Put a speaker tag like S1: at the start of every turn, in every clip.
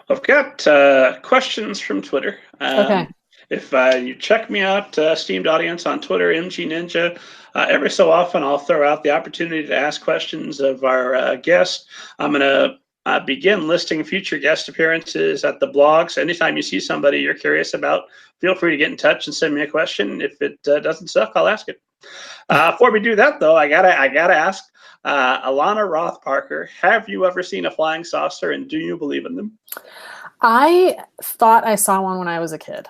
S1: I've got questions from Twitter.
S2: Okay.
S1: If you check me out, esteemed audience, on Twitter, MG Ninja, every so often I'll throw out the opportunity to ask questions of our guests. I'm going to begin listing future guest appearances at the blog. So anytime you see somebody you're curious about, feel free to get in touch and send me a question. If it doesn't suck, I'll ask it. Before we do that, though, I gotta ask, Elana Roth Parker, have you ever seen a flying saucer, and do you believe in them?
S2: I thought I saw one when I was a kid.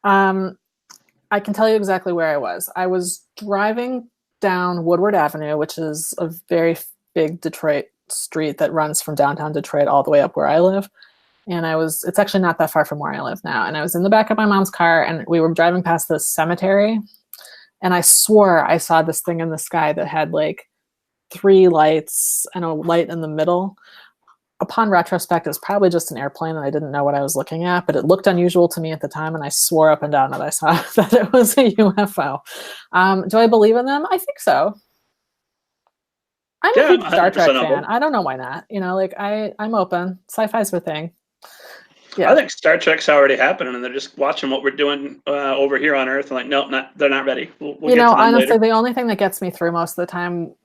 S2: I can tell you exactly where I was. I was driving down Woodward Avenue, which is a very big Detroit street that runs from downtown Detroit all the way up where I live. And it's actually not that far from where I live now. And I was in the back of my mom's car, and we were driving past this cemetery. And I swore I saw this thing in the sky that had like 3 lights and a light in the middle. Upon retrospect, it was probably just an airplane, and I didn't know what I was looking at, but it looked unusual to me at the time, and I swore up and down that I saw that it was a UFO. Do I believe in them? I think so. I'm a huge Star Trek fan. I don't know why not. I'm open. Sci-fi's my thing.
S1: Yeah. I think Star Trek's already happening, and they're just watching what we're doing over here on Earth, and like, nope, they're not ready. We'll get to them
S2: honestly,
S1: later.
S2: The only thing that gets me through most of the time,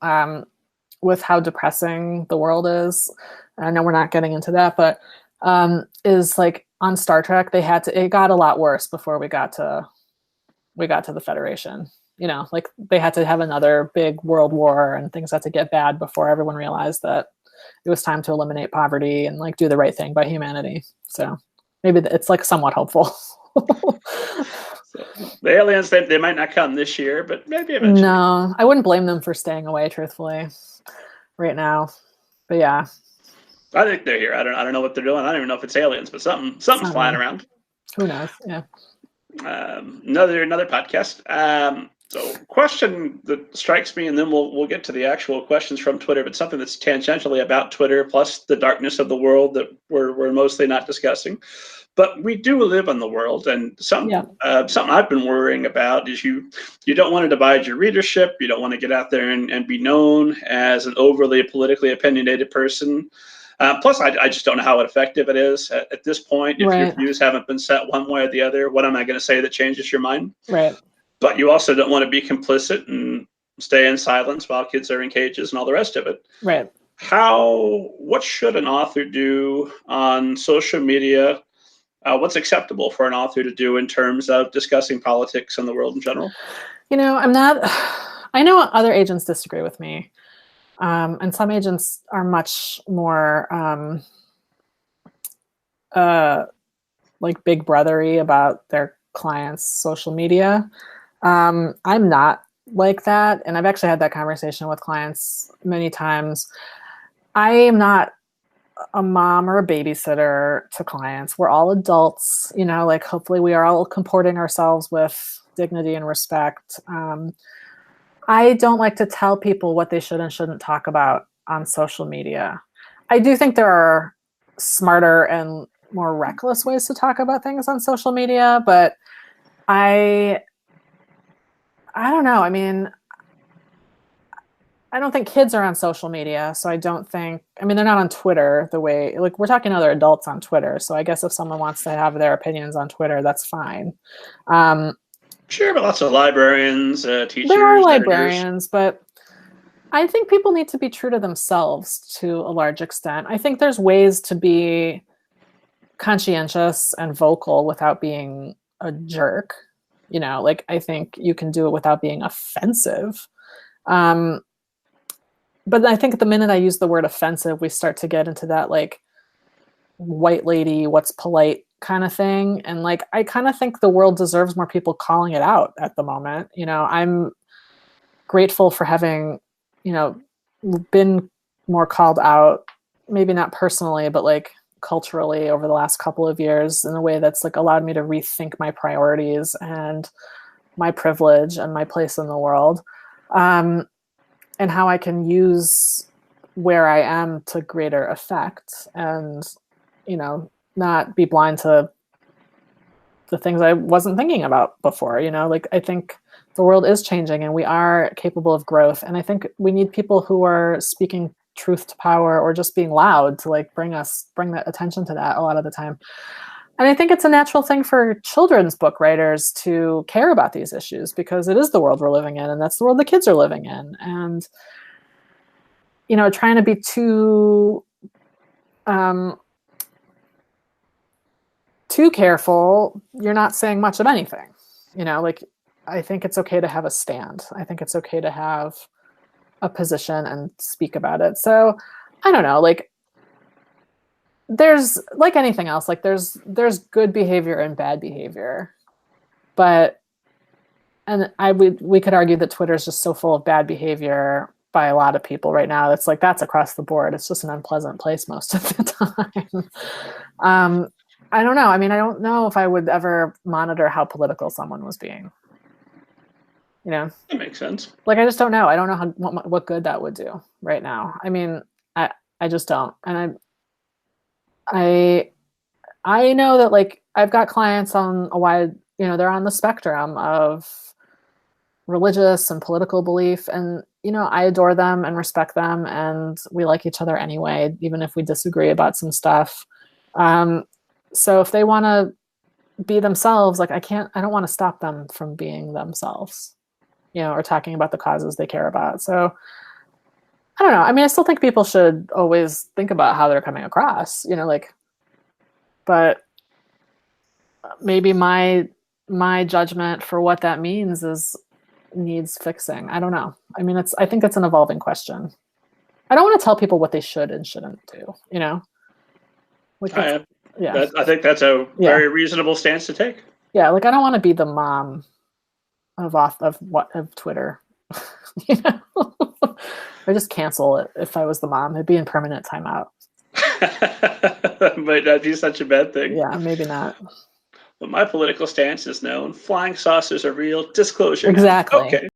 S2: with how depressing the world is, I know we're not getting into that, but is like on Star Trek, it got a lot worse before we got to the Federation. Like they had to have another big world war, and things had to get bad before everyone realized that it was time to eliminate poverty and like do the right thing by humanity. So maybe it's like somewhat hopeful.
S1: So, the aliens, they might not come this year, but maybe eventually.
S2: No, I wouldn't blame them for staying away, truthfully, right now. But yeah,
S1: I think they're here. I don't know what they're doing. I don't even know if it's aliens, but something's flying around.
S2: Who knows? Yeah.
S1: Another podcast. So, question that strikes me, and then we'll get to the actual questions from Twitter, but something that's tangentially about Twitter, plus the darkness of the world that we're mostly not discussing. But we do live in the world, and something I've been worrying about is you don't want to divide your readership. You don't want to get out there and be known as an overly politically opinionated person. Plus, I just don't know how effective it is at this point. If your views haven't been set one way or the other, what am I going to say that changes your mind?
S2: Right.
S1: But you also don't want to be complicit and stay in silence while kids are in cages and all the rest of it.
S2: Right.
S1: What should an author do on social media? What's acceptable for an author to do in terms of discussing politics and the world in general?
S2: I know other agents disagree with me. And some agents are much more like big brothery about their clients' social media. I'm not like that. And I've actually had that conversation with clients many times. I am not a mom or a babysitter to clients. We're all adults, like hopefully we are all comporting ourselves with dignity and respect. I don't like to tell people what they should and shouldn't talk about on social media. I do think there are smarter and more reckless ways to talk about things on social media, but I don't know. I mean, I don't think kids are on social media, so they're not on Twitter the way, like we're talking other adults on Twitter. So I guess if someone wants to have their opinions on Twitter, that's fine.
S1: Sure, but lots of librarians, teachers.
S2: There are librarians, but I think people need to be true to themselves to a large extent. I think there's ways to be conscientious and vocal without being a jerk. I think you can do it without being offensive. But I think the minute I use the word offensive, we start to get into that like white lady, what's polite kind of thing. And like, I kind of think the world deserves more people calling it out at the moment. I'm grateful for having, been more called out, maybe not personally, but like culturally over the last couple of years in a way that's like allowed me to rethink my priorities and my privilege and my place in the world. And how I can use where I am to greater effect and, not be blind to the things I wasn't thinking about before. I think the world is changing and we are capable of growth. And I think we need people who are speaking truth to power or just being loud to like bring that attention to that a lot of the time. And I think it's a natural thing for children's book writers to care about these issues because it is the world we're living in, and that's the world the kids are living in. And, you know, trying to be too careful, you're not saying much of anything. You know, like, I think it's okay to have a stand. I think it's okay to have a position and speak about it. So I don't know, like, there's, like anything else, like there's good behavior and bad behavior, but, and we could argue that Twitter is just so full of bad behavior by a lot of people right now. It's like, that's across the board. It's just an unpleasant place most of the time. I don't know. I mean, I don't know if I would ever monitor how political someone was being, you know?
S1: That makes sense.
S2: Like, I just don't know. I don't know what good that would do right now. I mean, I just don't. And I know that, like, I've got clients on a wide, you know, they're on the spectrum of religious and political belief. And, you know, I adore them and respect them, and we like each other anyway, even if we disagree about some stuff. So if they want to be themselves, like, I don't want to stop them from being themselves, you know, or talking about the causes they care about. So I don't know. I mean, I still think people should always think about how they're coming across, you know, like, but maybe my judgment for what that means needs fixing. I don't know. I mean, I think it's an evolving question. I don't want to tell people what they should and shouldn't do, you know? Like, yeah.
S1: I think that's a very reasonable stance to take.
S2: Yeah, like, I don't want to be the mom of Twitter, you know? Or just cancel it if I was the mom. It'd be in permanent timeout.
S1: Might not be such a bad thing.
S2: Yeah, maybe not.
S1: But my political stance is known. Flying saucers are real. Disclosure.
S2: Exactly.
S1: Okay.